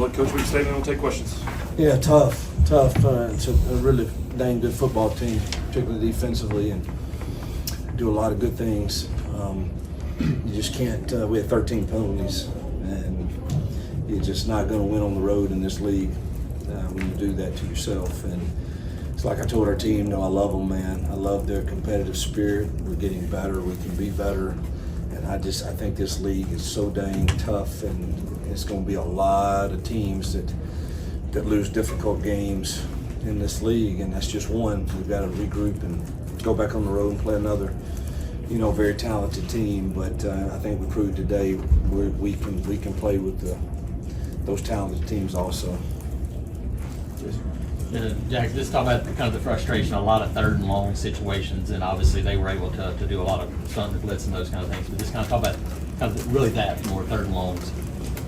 let Coach Weeks stay and we'll take questions. Yeah, tough. It's a really dang good football team, particularly defensively, and do a lot of good things. You just can't. We had 13 penalties, and you're just not going to win on the road in this league when you do that to yourself. And it's like I told our team, I love them, man. I love their competitive spirit. We're getting better. We can be better. And I think this league is so dang tough, and it's going to be a lot of teams that lose difficult games in this league, and that's just one. We've got to regroup and go back on the road and play another, very talented team. But I think we proved today we can play with those talented teams also. Jack, just talk about kind of the frustration, a lot of third and long situations, and obviously they were able to do a lot of stunt blitz and those kind of things. But just kind of talk about kind of really that more third and longs.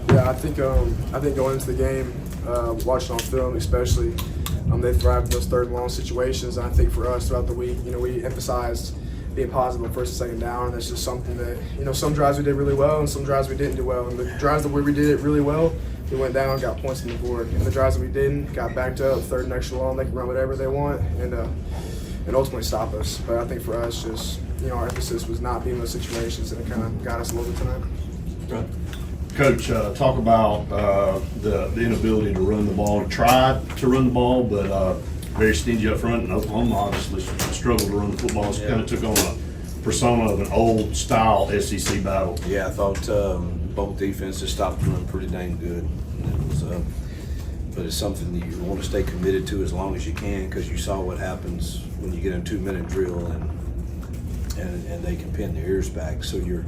Yeah, I think going into the game, watching on film especially, they thrived in those third and long situations. And I think for us throughout the week, we emphasized being positive on first and second down. And that's just something that, some drives we did really well and some drives we didn't do well. And the drives that we did it really well, we went down, got points on the board. And the drives that we didn't, got backed up, third and extra long, they can run whatever they want and ultimately stop us. But I think for us, just, our emphasis was not being in those situations, and it kind of got us a little bit tonight. Right. Coach, talk about the inability to run the ball. Tried to run the ball, but very stingy up front. And Oklahoma obviously struggled to run the football. So kind of took on a persona of an old-style SEC battle. Yeah, I thought both defenses stopped running pretty dang good. But it's something that you want to stay committed to as long as you can, because you saw what happens when you get in a 2-minute drill and they can pin their ears back. So you're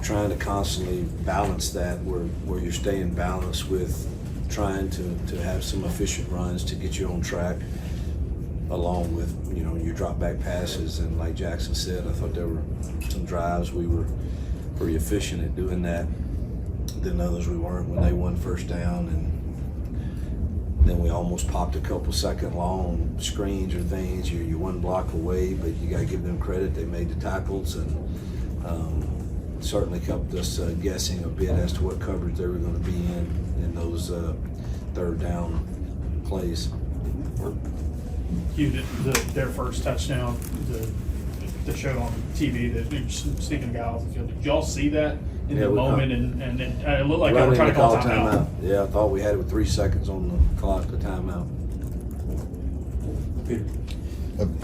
trying to constantly balance that where you're staying balanced with trying to have some efficient runs to get you on track, along with your drop back passes. And like Jackson said, I thought there were some drives we were pretty efficient at doing that. Then others we weren't when they won first down, and then we almost popped a couple second long screens or things. You're one block away, but you got to give them credit. They made the tackles, and certainly kept us guessing a bit as to what coverage they were going to be in those third down plays. Hugh, their first touchdown, the show on TV that they're sneaking guys off the field. Did y'all see that in the moment? And it looked like they were trying to call timeout. Yeah, I thought we had it with 3 seconds on the clock, the timeout.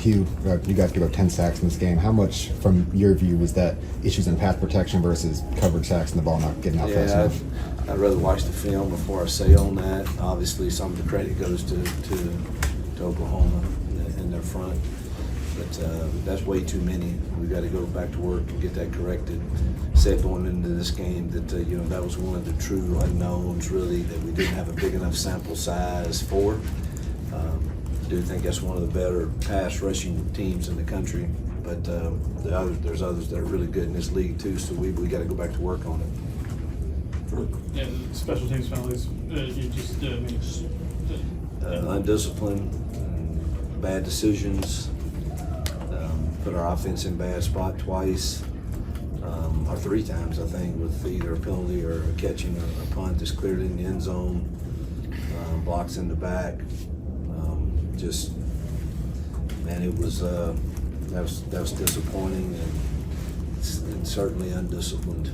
Hugh, you guys gave up 10 sacks in this game. How much, from your view, was that issues in pass protection versus coverage sacks and the ball not getting out fast enough? I'd rather watch the film before I say on that. Obviously, some of the credit goes to Oklahoma in their front, but that's way too many. We've got to go back to work and get that corrected. Said going into this game that that was one of the true unknowns, really, that we didn't have a big enough sample size for. I do think that's one of the better pass rushing teams in the country, but there's others that are really good in this league too, so we got to go back to work on it. Yeah, special teams penalties, you just undisciplined, bad decisions, put our offense in bad spot twice, or 3 times, I think, with either a penalty or catching a punt that's cleared in the end zone, blocks in the back. Just, man, it was that was disappointing and certainly undisciplined.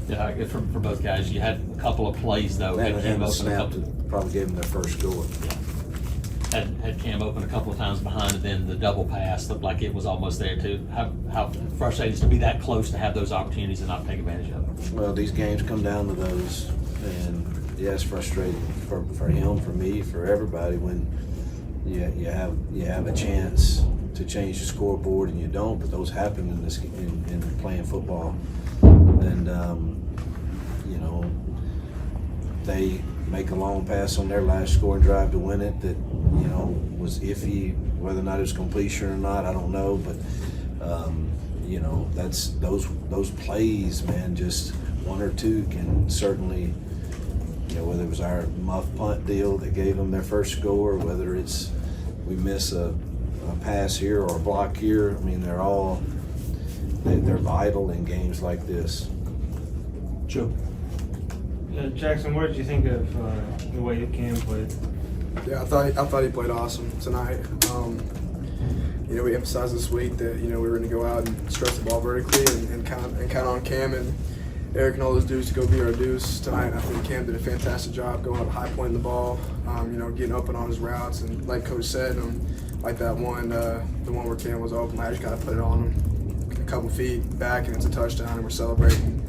Yeah, I guess for both guys, you had a couple of plays though. And the snap probably gave them their first score. Yeah. Had Cam open a couple of times behind, and then the double pass looked like it was almost there too. How frustrating is to be that close to have those opportunities and not take advantage of them? Well, these games come down to those, and yeah, it's frustrating for him, for me, for everybody when you have a chance to change the scoreboard and you don't. But those happen in playing football, and they make a long pass on their last scoring drive to win it that was iffy. Whether or not it was completion or not, I don't know, but that's those plays, man. Just 1 or 2 can certainly, whether it was our muff punt deal that gave them their first score, whether it's we miss a pass here or a block here. I mean, they're vital in games like this. Joe. Jackson, what did you think of the way Cam played? Yeah, I thought he played awesome tonight. You know, we emphasized this week that we were going to go out and stretch the ball vertically and count on Cam and Eric and all those dudes to go be our deuce tonight. I think Cam did a fantastic job going up high, pointing the ball, getting open on his routes, and like Coach said, like that one, the one where Cam was open, I just got to put it on him a couple feet back, and it's a touchdown, and we're celebrating.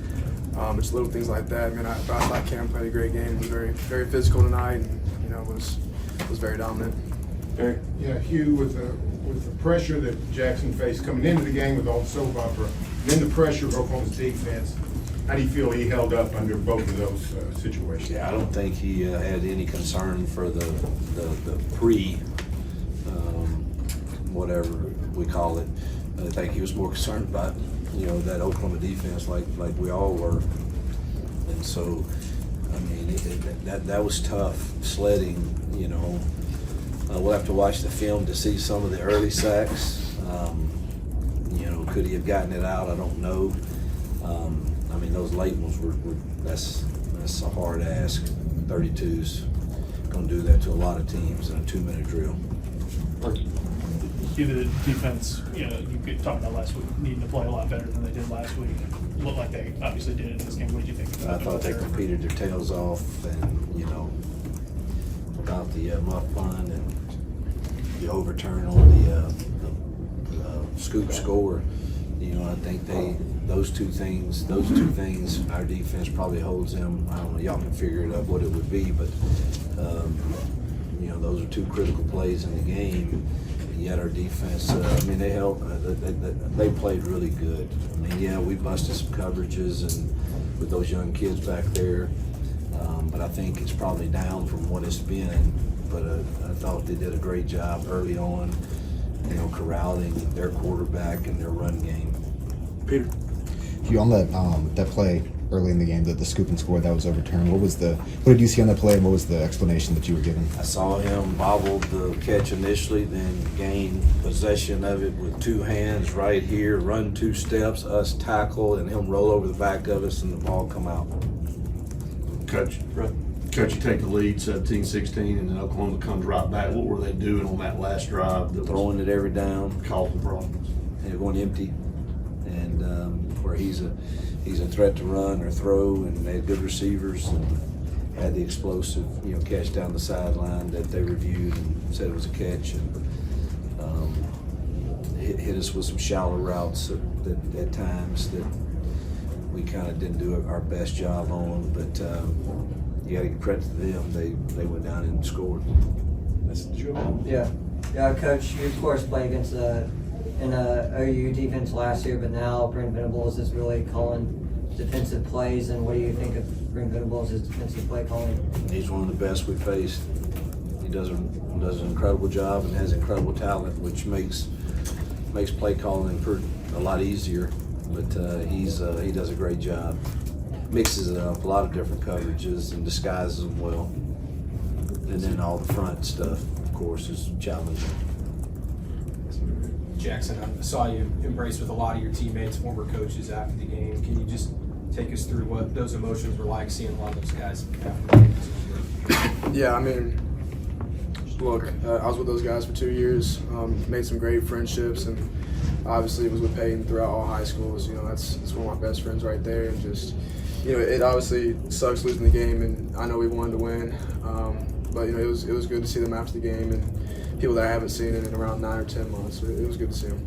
It's little things like that. I thought Cam played a great game. He was very, very physical tonight, and was very dominant. Yeah, Hugh, with the pressure that Jackson faced coming into the game with all the soap opera, and then the pressure of Oklahoma's defense, how do you feel he held up under both of those situations? Yeah, I don't think he had any concern for the whatever we call it. I think he was more concerned about that Oklahoma defense, like we all were. And so, I mean, that was tough sledding. We'll have to watch the film to see some of the early sacks. Could he have gotten it out? I don't know. I mean, those late ones that's a hard ask. 32's going to do that to a lot of teams in a 2-minute drill. Hugh, the defense, you could talk about last week, needing to play a lot better than they did last week. Looked like they obviously did in this game. What did you think about I thought they competed their tails off, and about the muff punt and the overturn on the scoop score. I think those two things, our defense probably holds them. I don't know, y'all can figure it out what it would be, but those are two critical plays in the game. Yet our defense, they held, they played really good. We busted some coverages and with those young kids back there, but I think it's probably down from what it's been. But I thought they did a great job early on, corralling their quarterback and their run game. Peter. Hugh, on that play early in the game, the scoop and score that was overturned, what did you see on that play, and what was the explanation that you were given? I saw him bobble the catch initially, then gain possession of it with 2 hands right here, run 2 steps, us tackle, and him roll over the back of us, and the ball come out. Coach, you take the lead 17-16, and then Oklahoma comes right back. What were they doing on that last drive? Throwing it every down. Causing problems. They're going empty, and where he's a threat to run or throw, and they had good receivers and had the explosive catch down the sideline that they reviewed and said it was a catch, and hit us with some shallow routes at times that we kind of didn't do our best job on, but you got to give credit to them. They went down and scored. That's the job. Yeah, Coach, you of course played against an OU defense last year, but now Brent Venables is really calling defensive plays. And what do you think of Brent Venables' defensive play calling? He's one of the best we've faced. He does an incredible job and has incredible talent, which makes play calling a lot easier. But he does a great job. Mixes it up, a lot of different coverages, and disguises them well. And then all the front stuff, of course, is challenging. Jackson, I saw you embrace with a lot of your teammates, former coaches after the game. Can you just take us through what those emotions were like, seeing a lot of those guys after the game? Yeah, look, I was with those guys for 2 years, made some great friendships, and obviously was with Peyton throughout all high schools. That's one of my best friends right there, and just, it obviously sucks losing the game, and I know we wanted to win, but it was good to see them after the game, and people that I haven't seen in around 9 or 10 months. So it was good to see them.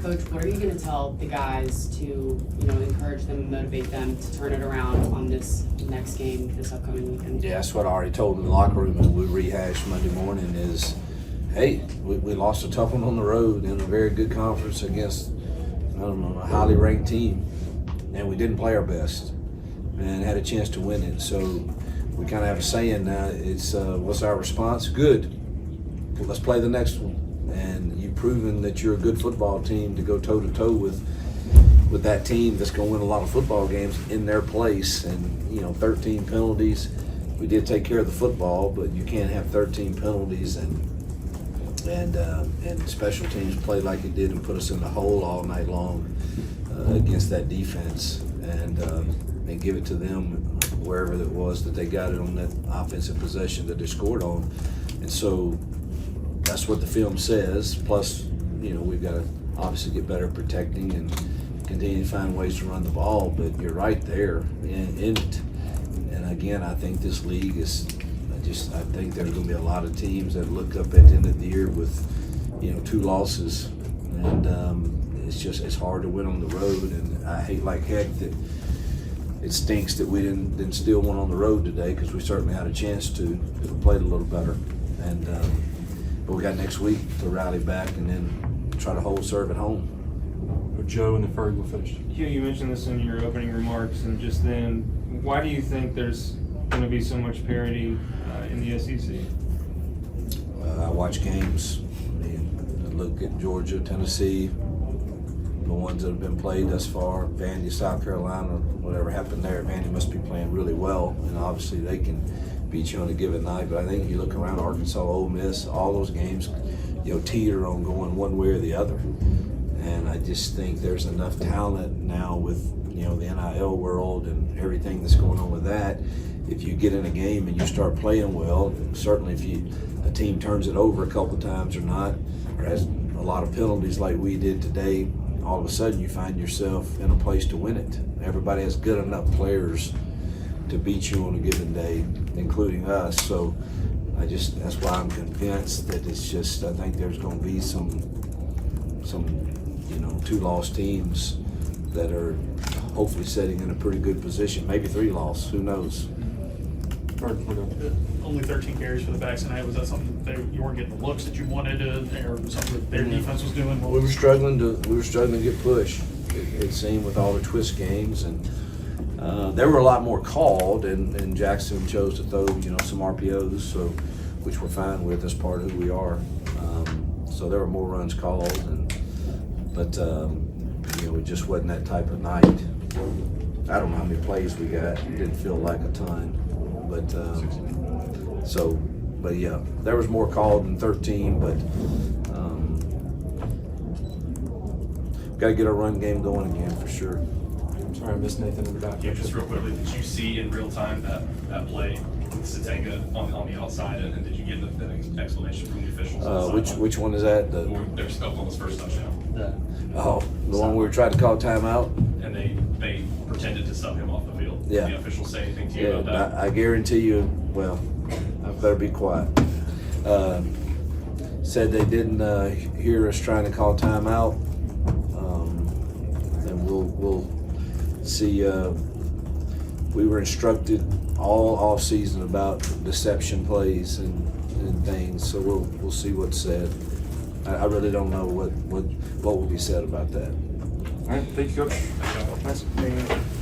Coach, what are you going to tell the guys to, encourage them and motivate them to turn it around on this next game, this upcoming weekend? Yeah, that's what I already told them in the locker room, and we rehashed Monday morning is, hey, we lost a tough one on the road in a very good conference against, a highly ranked team, and we didn't play our best and had a chance to win it. So we kind of have a saying now, it's what's our response? Good. Well, let's play the next one. And you've proven that you're a good football team to go toe-to-toe with that team that's going to win a lot of football games in their place. And 13 penalties. We did take care of the football, but you can't have 13 penalties and special teams play like it did and put us in the hole all night long against that defense, and give it to them wherever it was that they got it on that offensive possession that they scored on. And so that's what the film says. Plus, we've got to obviously get better at protecting and continue to find ways to run the ball. But you're right there in it. And again, I think this league is I think there's going to be a lot of teams that look up at the end of the year with 2 losses, and it's hard to win on the road. And I hate like heck that it stinks that we didn't steal one on the road today, because we certainly had a chance to if we played a little better. And but we got next week to rally back and then try to hold serve at home. Joe and then Ferg will finish. Hugh, you mentioned this in your opening remarks, and just then, why do you think there's going to be so much parity in the SEC? I watch games. I look at Georgia, Tennessee, the ones that have been played thus far. Vandy, South Carolina, whatever happened there, Vandy must be playing really well, and obviously they can beat you on a given night. But I think you look around Arkansas, Ole Miss, all those games, teeter on going one way or the other. And I just think there's enough talent now with the NIL world and everything that's going on with that. If you get in a game and you start playing well, certainly if a team turns it over a couple times or not, or has a lot of penalties like we did today, all of a sudden you find yourself in a place to win it. Everybody has good enough players to beat you on a given day, including us. So that's why I'm convinced that I think there's going to be some 2 lost teams that are hopefully sitting in a pretty good position, maybe 3 lost, who knows. Only 13 carries for the backs tonight. Was that something you weren't getting the looks that you wanted, or something that their defense was doing? We were struggling to get push. It seemed with all the twist games, and there were a lot more called, and Jackson chose to throw some RPOs, so which we're fine with as part of who we are. So there were more runs called, but it just wasn't that type of night. I don't know how many plays we got. It didn't feel like a ton, but yeah, there was more called than 13. But got to get our run game going again for sure. Sorry, I missed Nathan in the back. Yeah, just real quickly, did you see in real time that play with Satega on the outside, and did you get an explanation from the officials? Which one is that? They're stuck on his first touchdown. The one we were trying to call timeout? And they pretended to sub him off the field. Yeah. Did the officials say anything to you about that? I guarantee you, well, I better be quiet. Said they didn't hear us trying to call timeout. And we'll see. We were instructed all off season about deception plays and things, so we'll see what's said. I really don't know what will be said about that. All right, thank you, Coach. Thank you. Nice.